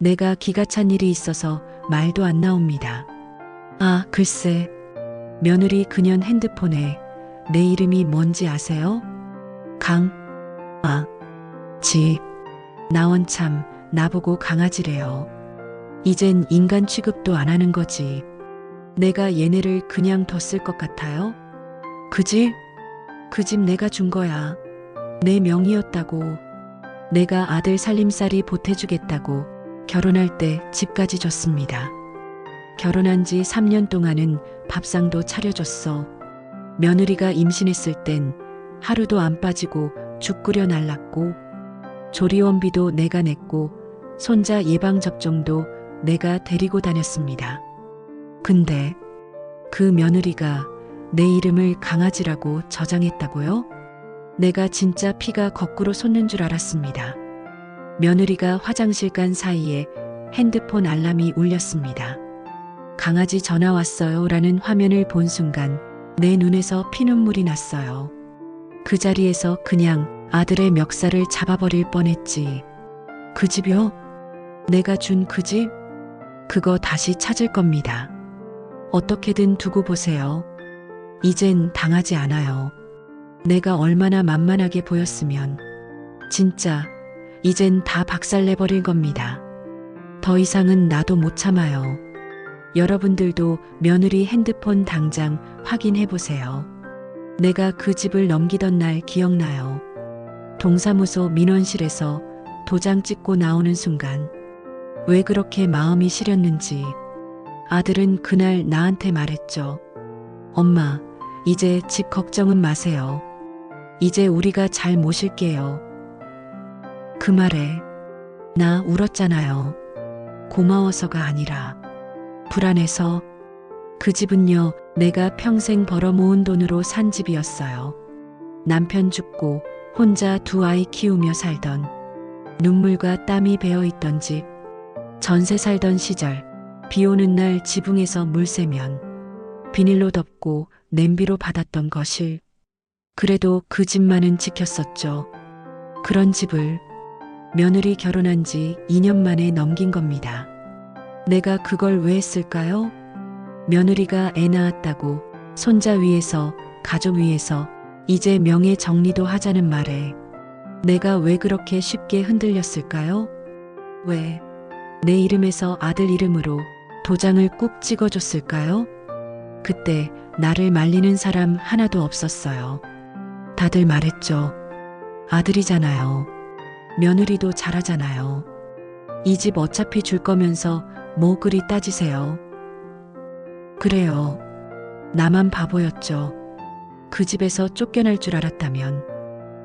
내가 기가 찬 일이 있어서 말도 안 나옵니다. 아, 글쎄. 며느리 그년 핸드폰에 내 이름이 뭔지 아세요? 집. 나원참 나보고 강아지래요. 이젠 인간 취급도 안 하는 거지. 내가 얘네를 그냥 뒀을 것 같아요? 그 집? 그 집 내가 준 거야. 내 명의였다고. 내가 아들 살림살이 보태주겠다고 결혼할 때 집까지 줬습니다. 결혼한 지 3년 동안은 밥상도 차려줬어. 며느리가 임신했을 땐 하루도 안 빠지고 죽 끓여 날랐고, 조리원비도 내가 냈고, 손자 예방접종도 내가 데리고 다녔습니다. 근데 그 며느리가 내 이름을 강아지라고 저장했다고요? 내가 진짜 피가 거꾸로 솟는 줄 알았습니다. 며느리가 화장실 간 사이에 핸드폰 알람이 울렸습니다. 강아지 전화 왔어요 라는 화면을 본 순간 내 눈에서 피눈물이 났어요. 그 자리에서 그냥 아들의 멱살을 잡아버릴 뻔했지. 그 집이요? 내가 준 그 집? 그거 다시 찾을 겁니다. 어떻게든 두고 보세요. 이젠 당하지 않아요. 내가 얼마나 만만하게 보였으면. 진짜 이젠 다 박살내버릴 겁니다. 더 이상은 나도 못 참아요. 여러분들도 며느리 핸드폰 당장 확인해 보세요. 내가 그 집을 넘기던 날 기억나요. 동사무소 민원실에서 도장 찍고 나오는 순간 왜 그렇게 마음이 시렸는지 아들은 그날 나한테 말했죠. 엄마, 이제 집 걱정은 마세요. 이제 우리가 잘 모실게요. 그 말에 나 울었잖아요. 고마워서가 아니라 불안해서. 그 집은요, 내가 평생 벌어모은 돈으로 산 집이었어요. 남편 죽고 혼자 두 아이 키우며 살던, 눈물과 땀이 배어있던 집. 전세 살던 시절 비 오는 날 지붕에서 물 새면 비닐로 덮고 냄비로 받았던 거실. 그래도 그 집만은 지켰었죠. 그런 집을 며느리 결혼한 지 2년 만에 넘긴 겁니다. 내가 그걸 왜 했을까요? 며느리가 애 낳았다고 손자 위해서, 가족 위해서 이제 명예 정리도 하자는 말에 내가 왜 그렇게 쉽게 흔들렸을까요? 왜 내 이름에서 아들 이름으로 도장을 꾹 찍어줬을까요? 그때 나를 말리는 사람 하나도 없었어요. 다들 말했죠. 아들이잖아요. 며느리도 잘하잖아요. 이 집 어차피 줄 거면서 뭐 그리 따지세요. 그래요. 나만 바보였죠. 그 집에서 쫓겨날 줄 알았다면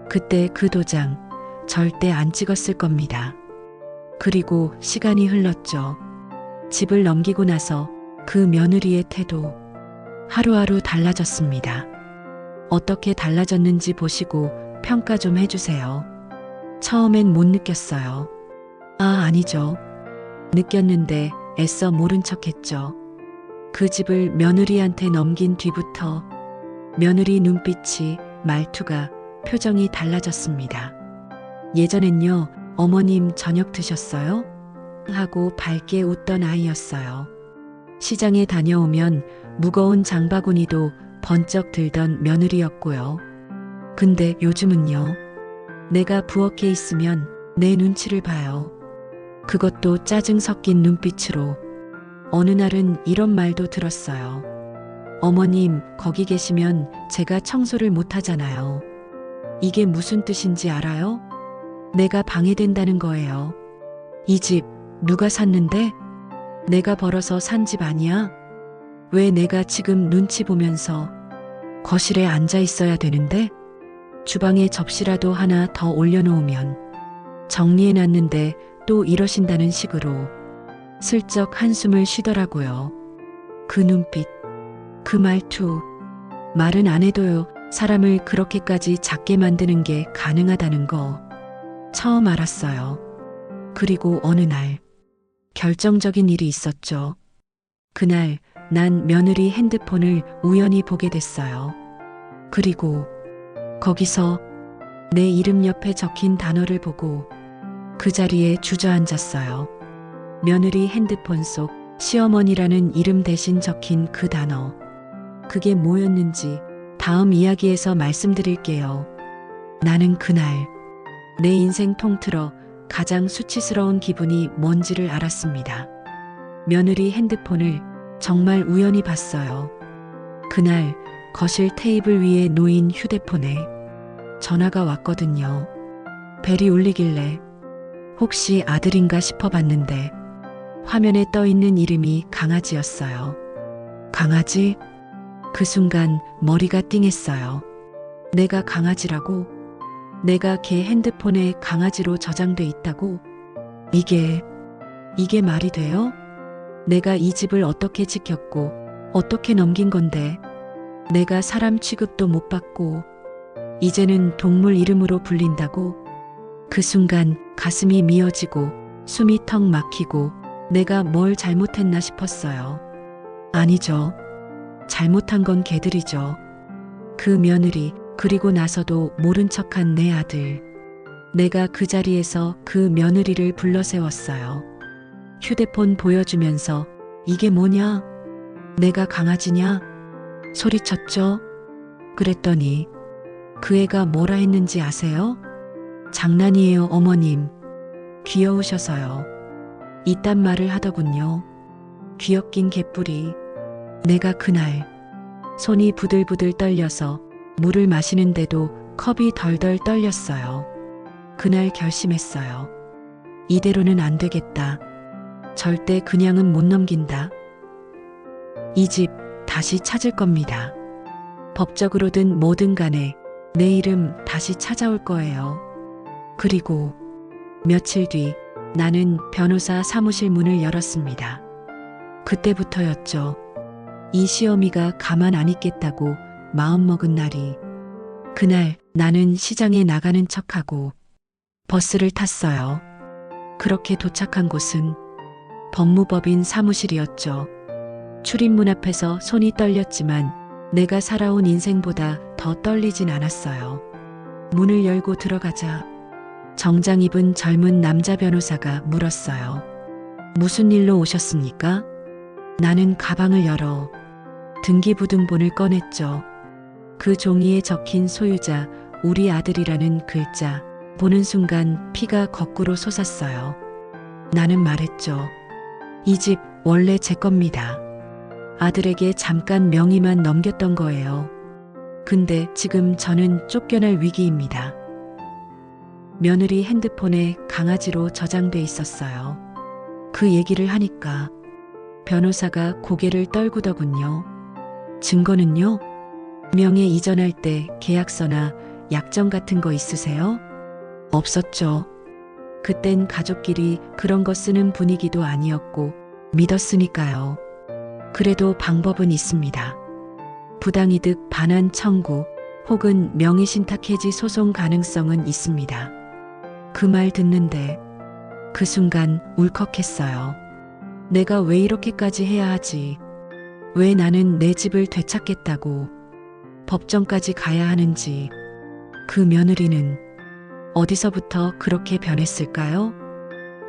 그때 그 도장 절대 안 찍었을 겁니다. 그리고 시간이 흘렀죠. 집을 넘기고 나서 그 며느리의 태도 하루하루 달라졌습니다. 어떻게 달라졌는지 보시고 평가 좀 해주세요. 처음엔 못 느꼈어요. 아니죠. 느꼈는데 애써 모른 척했죠. 그 집을 며느리한테 넘긴 뒤부터 며느리 눈빛이, 말투가, 표정이 달라졌습니다. 예전엔요, 어머님 저녁 드셨어요? 하고 밝게 웃던 아이였어요. 시장에 다녀오면 무거운 장바구니도 번쩍 들던 며느리였고요. 근데 요즘은요, 내가 부엌에 있으면 내 눈치를 봐요. 그것도 짜증 섞인 눈빛으로. 어느 날은 이런 말도 들었어요. 어머님, 거기 계시면 제가 청소를 못 하잖아요. 이게 무슨 뜻인지 알아요? 내가 방해된다는 거예요. 이 집 누가 샀는데? 내가 벌어서 산 집 아니야? 왜 내가 지금 눈치 보면서 거실에 앉아 있어야 되는데? 주방에 접시라도 하나 더 올려놓으면 정리해놨는데 또 이러신다는 식으로 슬쩍 한숨을 쉬더라고요. 그 눈빛, 그 말투. 말은 안 해도요, 사람을 그렇게까지 작게 만드는 게 가능하다는 거 처음 알았어요. 그리고 어느 날 결정적인 일이 있었죠. 그날 난 며느리 핸드폰을 우연히 보게 됐어요. 그리고 거기서 내 이름 옆에 적힌 단어를 보고 그 자리에 주저앉았어요. 며느리 핸드폰 속 시어머니라는 이름 대신 적힌 그 단어. 그게 뭐였는지 다음 이야기에서 말씀드릴게요. 나는 그날 내 인생 통틀어 가장 수치스러운 기분이 뭔지를 알았습니다. 며느리 핸드폰을 정말 우연히 봤어요. 그날 거실 테이블 위에 놓인 휴대폰에 전화가 왔거든요. 벨이 울리길래 혹시 아들인가 싶어 봤는데 화면에 떠 있는 이름이 강아지였어요. 강아지? 그 순간 머리가 띵했어요. 내가 강아지라고? 내가 걔 핸드폰에 강아지로 저장돼 있다고? 이게 말이 돼요? 내가 이 집을 어떻게 지켰고 어떻게 넘긴 건데 내가 사람 취급도 못 받고 이제는 동물 이름으로 불린다고? 그 순간 가슴이 미어지고 숨이 턱 막히고 내가 뭘 잘못했나 싶었어요. 아니죠. 잘못한 건 걔들이죠. 그 며느리, 그리고 나서도 모른 척한 내 아들. 내가 그 자리에서 그 며느리를 불러 세웠어요. 휴대폰 보여주면서 이게 뭐냐? 내가 강아지냐? 소리쳤죠? 그랬더니 그 애가 뭐라 했는지 아세요? 장난이에요, 어머님. 귀여우셔서요. 이딴 말을 하더군요. 귀엽긴 개뿔이. 내가 그날 손이 부들부들 떨려서 물을 마시는데도 컵이 덜덜 떨렸어요. 그날 결심했어요. 이대로는 안 되겠다. 절대 그냥은 못 넘긴다. 이 집 다시 찾을 겁니다. 법적으로든 뭐든 간에 내 이름 다시 찾아올 거예요. 그리고 며칠 뒤 나는 변호사 사무실 문을 열었습니다. 그때부터였죠. 이 시어미가 가만 안 있겠다고 마음먹은 날이. 그날 나는 시장에 나가는 척하고 버스를 탔어요. 그렇게 도착한 곳은 법무법인 사무실이었죠. 출입문 앞에서 손이 떨렸지만 내가 살아온 인생보다 더 떨리진 않았어요. 문을 열고 들어가자 정장 입은 젊은 남자 변호사가 물었어요. 무슨 일로 오셨습니까? 나는 가방을 열어 등기부등본을 꺼냈죠. 그 종이에 적힌 소유자, 우리 아들이라는 글자 보는 순간 피가 거꾸로 솟았어요. 나는 말했죠. 이 집 원래 제 겁니다. 아들에게 잠깐 명의만 넘겼던 거예요. 근데 지금 저는 쫓겨날 위기입니다. 며느리 핸드폰에 강아지로 저장돼 있었어요. 그 얘기를 하니까 변호사가 고개를 떨구더군요. 증거는요? 명예 이전할 때 계약서나 약정 같은 거 있으세요? 없었죠. 그땐 가족끼리 그런 거 쓰는 분위기도 아니었고 믿었으니까요. 그래도 방법은 있습니다. 부당이득 반환 청구 혹은 명의신탁 해지 소송 가능성은 있습니다. 그 말 듣는데 그 순간 울컥했어요. 내가 왜 이렇게까지 해야 하지? 왜 나는 내 집을 되찾겠다고 법정까지 가야 하는지. 그 며느리는 어디서부터 그렇게 변했을까요?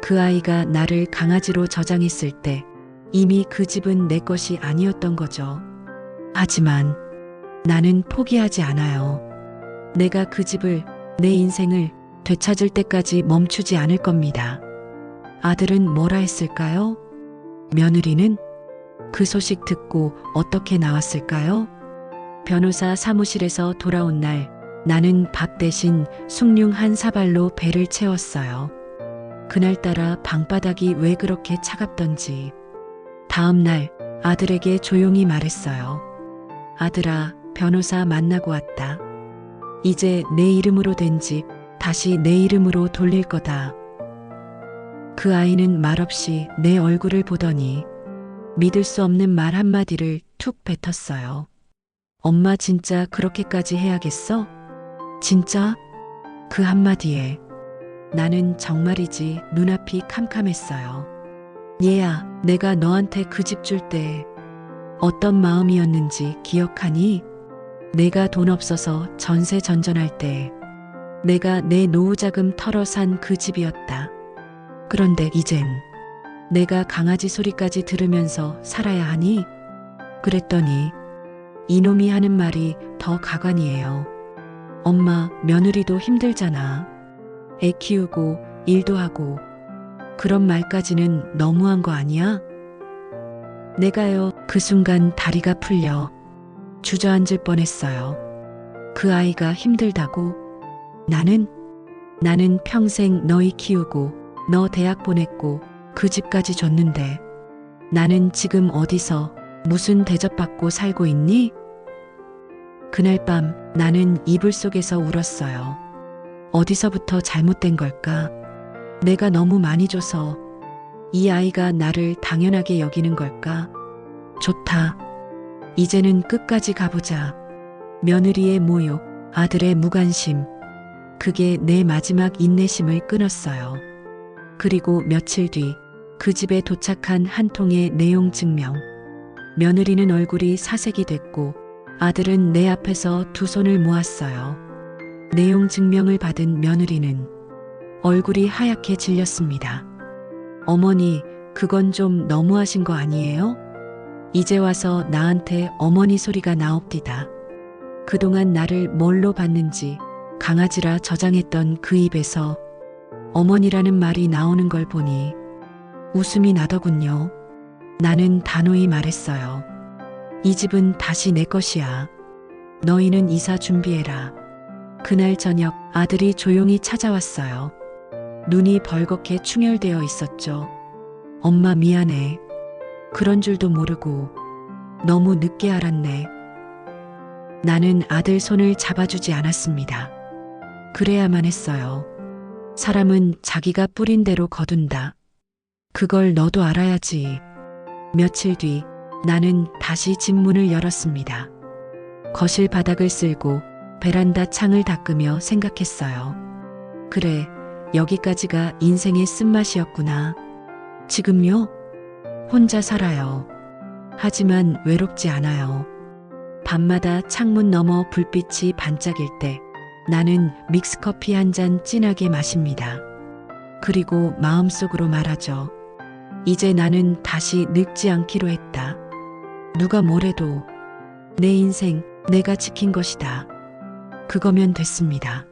그 아이가 나를 강아지로 저장했을 때 이미 그 집은 내 것이 아니었던 거죠. 하지만 나는 포기하지 않아요. 내가 그 집을, 내 인생을 되찾을 때까지 멈추지 않을 겁니다. 아들은 뭐라 했을까요? 며느리는 그 소식 듣고 어떻게 나왔을까요? 변호사 사무실에서 돌아온 날 나는 밥 대신 숭늉 한 사발로 배를 채웠어요. 그날따라 방바닥이 왜 그렇게 차갑던지. 다음 날 아들에게 조용히 말했어요. 아들아, 변호사 만나고 왔다. 이제 내 이름으로 된 집 다시 내 이름으로 돌릴 거다. 그 아이는 말없이 내 얼굴을 보더니 믿을 수 없는 말 한마디를 툭 뱉었어요. 엄마 진짜 그렇게까지 해야겠어? 진짜? 그 한마디에 나는 정말이지 눈앞이 캄캄했어요. 얘야, 내가 너한테 그 집 줄 때 어떤 마음이었는지 기억하니? 내가 돈 없어서 전세 전전할 때 내가 내 노후자금 털어 산 그 집이었다. 그런데 이젠 내가 강아지 소리까지 들으면서 살아야 하니? 그랬더니 이놈이 하는 말이 더 가관이에요. 엄마, 며느리도 힘들잖아. 애 키우고 일도 하고. 그런 말까지는 너무한 거 아니야? 내가요, 그 순간 다리가 풀려 주저앉을 뻔했어요. 그 아이가 힘들다고? 나는 평생 너희 키우고 너 대학 보냈고 그 집까지 줬는데 나는 지금 어디서 무슨 대접받고 살고 있니? 그날 밤 나는 이불 속에서 울었어요. 어디서부터 잘못된 걸까? 내가 너무 많이 줘서 이 아이가 나를 당연하게 여기는 걸까? 좋다. 이제는 끝까지 가보자. 며느리의 모욕, 아들의 무관심. 그게 내 마지막 인내심을 끊었어요. 그리고 며칠 뒤 그 집에 도착한 한 통의 내용 증명. 며느리는 얼굴이 사색이 됐고 아들은 내 앞에서 두 손을 모았어요. 내용 증명을 받은 며느리는 얼굴이 하얗게 질렸습니다. 어머니, 그건 좀 너무하신 거 아니에요? 이제 와서 나한테 어머니 소리가 나옵디다. 그동안 나를 뭘로 봤는지 강아지라 저장했던 그 입에서 어머니라는 말이 나오는 걸 보니 웃음이 나더군요. 나는 단호히 말했어요. 이 집은 다시 내 것이야. 너희는 이사 준비해라. 그날 저녁 아들이 조용히 찾아왔어요. 눈이 벌겋게 충혈되어 있었죠. 엄마 미안해. 그런 줄도 모르고 너무 늦게 알았네. 나는 아들 손을 잡아주지 않았습니다. 그래야만 했어요. 사람은 자기가 뿌린 대로 거둔다. 그걸 너도 알아야지. 며칠 뒤 나는 다시 집 문을 열었습니다. 거실 바닥을 쓸고 베란다 창을 닦으며 생각했어요. 그래, 여기까지가 인생의 쓴맛이었구나. 지금요? 혼자 살아요. 하지만 외롭지 않아요. 밤마다 창문 너머 불빛이 반짝일 때 나는 믹스커피 한 잔 진하게 마십니다. 그리고 마음속으로 말하죠. 이제 나는 다시 늙지 않기로 했다. 누가 뭐래도 내 인생 내가 지킨 것이다. 그거면 됐습니다.